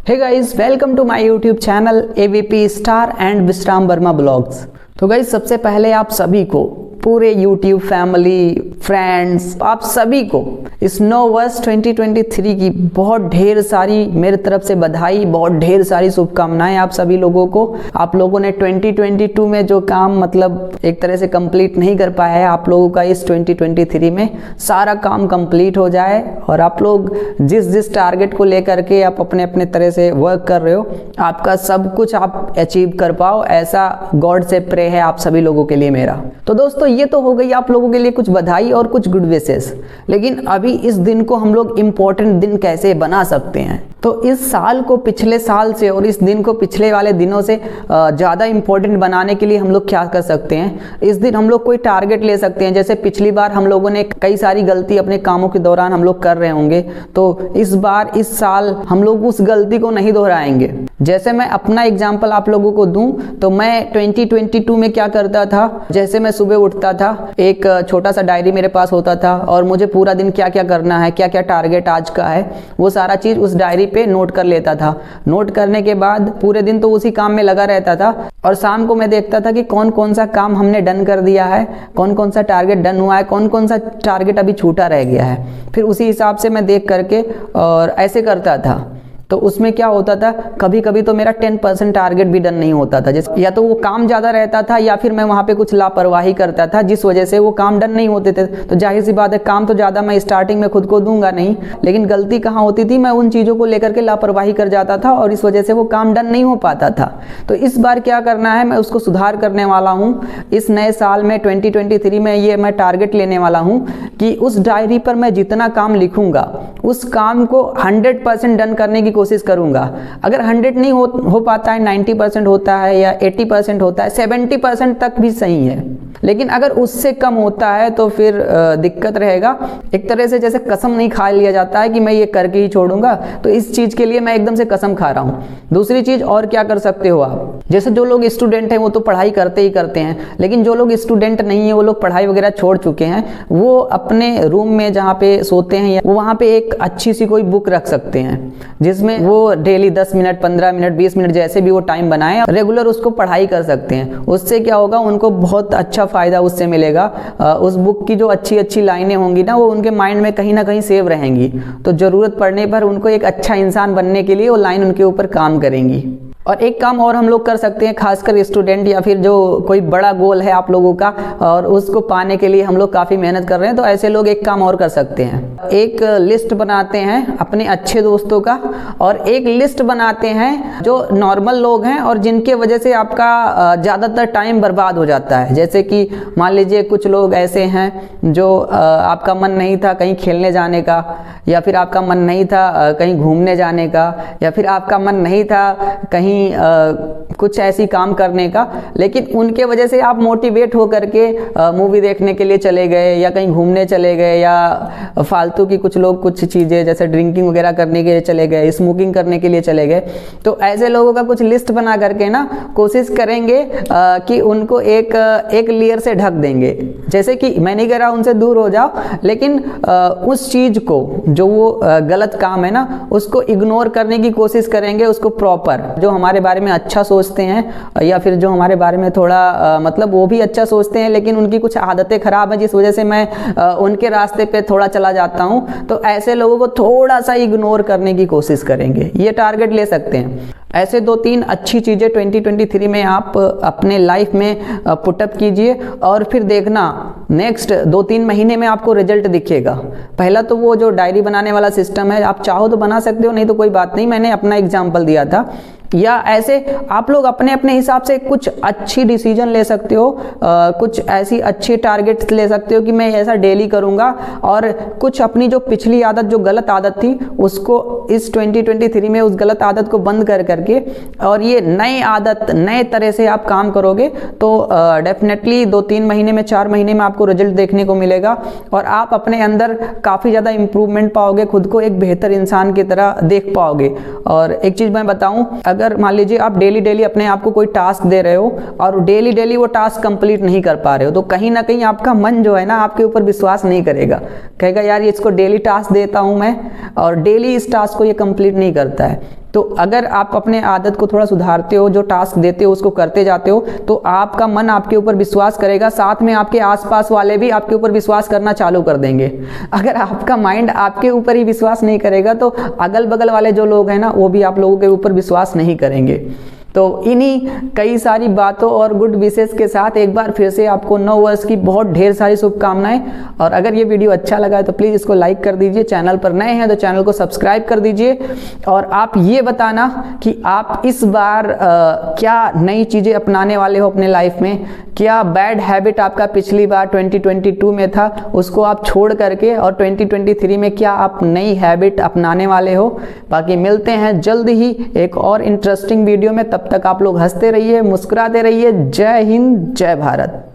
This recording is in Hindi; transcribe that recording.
Hey guys, welcome to my YouTube channel AVP star and Vishram Varma blogs. तो गाइस, सबसे पहले आप सभी को, पूरे यूट्यूब फैमिली, फ्रेंड्स, आप सभी को इस नव वर्ष 2023 की बहुत ढेर सारी मेरे तरफ से बधाई, बहुत ढेर सारी शुभकामनाएं आप सभी लोगों को। आप लोगों ने 2022 में जो काम मतलब एक तरह से कंप्लीट नहीं कर पाया है, आप लोगों का इस 2023 में सारा काम कंप्लीट हो जाए और आप लोग जिस जिस टारगेट को लेकर के आप अपने अपने तरह से वर्क कर रहे हो, आपका सब कुछ आप अचीव कर पाओ, ऐसा गॉड से प्रे है आप सभी लोगों के लिए मेरा। तो दोस्तों, ये तो हो गई आप लोगों के लिए कुछ बधाई और कुछ गुड विशेस, लेकिन अभी इस दिन को हम लोग इम्पोर्टेंट दिन कैसे बना सकते हैं। तो इस साल को पिछले साल से और इस दिन को पिछले वाले दिनों से ज़्यादा इम्पोर्टेंट बनाने के लिए हम लोग क्या कर सकते हैं। इस दिन हम लोग कोई टारगेट ले सकते हैं। जैसे पिछली बार हम लोगों ने कई सारी गलती अपने कामों के दौरान हम लोग कर रहे होंगे, तो इस बार इस साल हम लोग उस गलती को नहीं दोहराएंगे। जैसे मैं अपना एग्जाम्पल आप लोगों को दूं तो मैं 2022 में क्या करता था, जैसे मैं सुबह उठता था, एक छोटा सा डायरी मेरे पास होता था और मुझे पूरा दिन क्या क्या करना है, क्या क्या टारगेट आज का है, वो सारा चीज़ उस डायरी पे नोट कर लेता था। नोट करने के बाद पूरे दिन तो उसी काम में लगा रहता था और शाम को मैं देखता था कि कौन कौन सा काम हमने डन कर दिया है, कौन कौन सा टारगेट डन हुआ है, कौन कौन सा टारगेट अभी छूटा रह गया है। फिर उसी हिसाब से मैं देख करके और ऐसे करता था। तो उसमें क्या होता था, कभी कभी तो मेरा 10% टारगेट भी डन नहीं होता था। जैसे या तो वो काम ज़्यादा रहता था या फिर मैं वहाँ पे कुछ लापरवाही करता था, जिस वजह से वो काम डन नहीं होते थे। तो जाहिर सी बात है, काम तो ज़्यादा मैं स्टार्टिंग में खुद को दूंगा नहीं, लेकिन गलती कहाँ होती थी, मैं उन चीज़ों को लेकर के लापरवाही कर जाता था और इस वजह से वो काम डन नहीं हो पाता था। तो इस बार क्या करना है, मैं उसको सुधार करने वाला हूँ। इस नए साल में 2023 में ये मैं टारगेट लेने वाला हूँ कि उस डायरी पर मैं जितना काम लिखूँगा उस काम को 100% डन करने की कोशिश करूंगा। अगर 100 नहीं हो पाता है, 90% होता है या 80% होता है, 70% तक भी सही है, लेकिन अगर उससे कम होता है तो फिर दिक्कत रहेगा। एक तरह से जैसे कसम नहीं खा लिया जाता है कि मैं ये करके ही छोड़ूंगा, तो इस चीज़ के लिए मैं एकदम से कसम खा रहा हूँ। दूसरी चीज़ और क्या कर सकते हो आप, जैसे जो लोग स्टूडेंट हैं वो तो पढ़ाई करते ही करते हैं, लेकिन जो लोग स्टूडेंट नहीं है, वो लोग पढ़ाई वगैरह छोड़ चुके हैं, वो अपने रूम में जहाँ पे सोते हैं वो वहाँ पे एक अच्छी सी कोई बुक रख सकते हैं, जिसमें वो डेली 10 मिनट, 15 मिनट, 20 मिनट जैसे भी वो टाइम बनाएं, रेगुलर उसको पढ़ाई कर सकते हैं। उससे क्या होगा, उनको बहुत अच्छा फ़ायदा उससे मिलेगा। उस बुक की जो अच्छी अच्छी लाइनें होंगी ना, वो उनके माइंड में कहीं ना कहीं सेव रहेंगी, तो ज़रूरत पड़ने पर उनको एक अच्छा इंसान बनने के लिए वो लाइन उनके ऊपर काम करेंगी। और एक काम और हम लोग कर सकते हैं, खासकर स्टूडेंट या फिर जो कोई बड़ा गोल है आप लोगों का और उसको पाने के लिए हम लोग काफ़ी मेहनत कर रहे हैं, तो ऐसे लोग एक काम और कर सकते हैं। एक लिस्ट बनाते हैं अपने अच्छे दोस्तों का और एक लिस्ट बनाते हैं जो नॉर्मल लोग हैं और जिनके वजह से आपका ज़्यादातर टाइम बर्बाद हो जाता है। जैसे कि मान लीजिए कुछ लोग ऐसे हैं जो आपका मन नहीं था कहीं खेलने जाने का, या फिर आपका मन नहीं था कहीं घूमने जाने का, या फिर आपका मन नहीं था कहीं कुछ ऐसी काम करने का, लेकिन उनके वजह से आप मोटिवेट हो करके मूवी देखने के लिए चले गए या कहीं घूमने चले गए, या फालतू की कुछ लोग कुछ चीज़ें जैसे ड्रिंकिंग वगैरह करने के लिए चले गए, स्मोकिंग करने के लिए चले गए। तो ऐसे लोगों का कुछ लिस्ट बना करके ना कोशिश करेंगे कि उनको एक लेयर से ढक देंगे। जैसे कि मैं नहीं कह रहा उनसे दूर हो जाओ, लेकिन उस चीज़ को जो वो गलत काम है ना, उसको इग्नोर करने की कोशिश करेंगे। उसको प्रॉपर जो हमारे बारे में अच्छा सोचते हैं या फिर जो हमारे बारे में थोड़ा मतलब वो भी अच्छा सोचते हैं, लेकिन उनकी कुछ आदतें खराब हैं जिस वजह से मैं उनके रास्ते पे थोड़ा चला जाता हूं, तो ऐसे लोगों को थोड़ा सा इग्नोर करने की कोशिश करेंगे। ये टारगेट ले सकते हैं। ऐसे 2-3 अच्छी चीज़ें 2023 में आप अपने लाइफ में पुटअप कीजिए और फिर देखना नेक्स्ट 2-3 महीने में आपको रिजल्ट दिखेगा। पहला तो वो जो डायरी बनाने वाला सिस्टम है, आप चाहो तो बना सकते हो, नहीं तो कोई बात नहीं, मैंने अपना एग्जाम्पल दिया था। या ऐसे आप लोग अपने अपने हिसाब से कुछ अच्छी डिसीजन ले सकते हो, कुछ ऐसी अच्छी टारगेट्स ले सकते हो कि मैं ऐसा डेली करूँगा, और कुछ अपनी जो पिछली आदत, जो गलत आदत थी, उसको इस 2023 में उस गलत आदत को बंद कर करके और ये नई आदत, नए तरह से आप काम करोगे तो डेफिनेटली 2-3 महीने में, 4 महीने में आपको रिजल्ट देखने को मिलेगा और आप अपने अंदर काफ़ी ज़्यादा इम्प्रूवमेंट पाओगे, खुद को एक बेहतर इंसान की तरह देख पाओगे। और एक चीज़ मैं बताऊँ, अगर मान लीजिए आप डेली डेली अपने आप को कोई टास्क दे रहे हो और डेली डेली वो टास्क कंप्लीट नहीं कर पा रहे हो, तो कहीं ना कहीं आपका मन जो है ना आपके ऊपर विश्वास नहीं करेगा, कहेगा यार ये इसको डेली टास्क देता हूं मैं और डेली इस टास्क को ये कंप्लीट नहीं करता है। तो अगर आप अपने आदत को थोड़ा सुधारते हो, जो टास्क देते हो उसको करते जाते हो, तो आपका मन आपके ऊपर विश्वास करेगा, साथ में आपके आसपास वाले भी आपके ऊपर विश्वास करना चालू कर देंगे। अगर आपका माइंड आपके ऊपर ही विश्वास नहीं करेगा तो अगल बगल वाले जो लोग हैं ना, वो भी आप लोगों के ऊपर विश्वास नहीं करेंगे। तो इन्हीं कई सारी बातों और गुड विशेष के साथ एक बार फिर से आपको नव वर्ष की बहुत ढेर सारी शुभकामनाएं। और अगर ये वीडियो अच्छा लगा है तो प्लीज़ इसको लाइक कर दीजिए, चैनल पर नए हैं तो चैनल को सब्सक्राइब कर दीजिए। और आप ये बताना कि आप इस बार क्या नई चीज़ें अपनाने वाले हो अपने लाइफ में, क्या बैड हैबिट आपका पिछली बार 2022 में था उसको आप छोड़ करके, और 2023 में क्या आप नई हैबिट अपनाने वाले हो। बाकी मिलते हैं जल्द ही एक और इंटरेस्टिंग वीडियो में, तब तक आप लोग हंसते रहिए, मुस्कुराते रहिए। जय हिंद, जय भारत।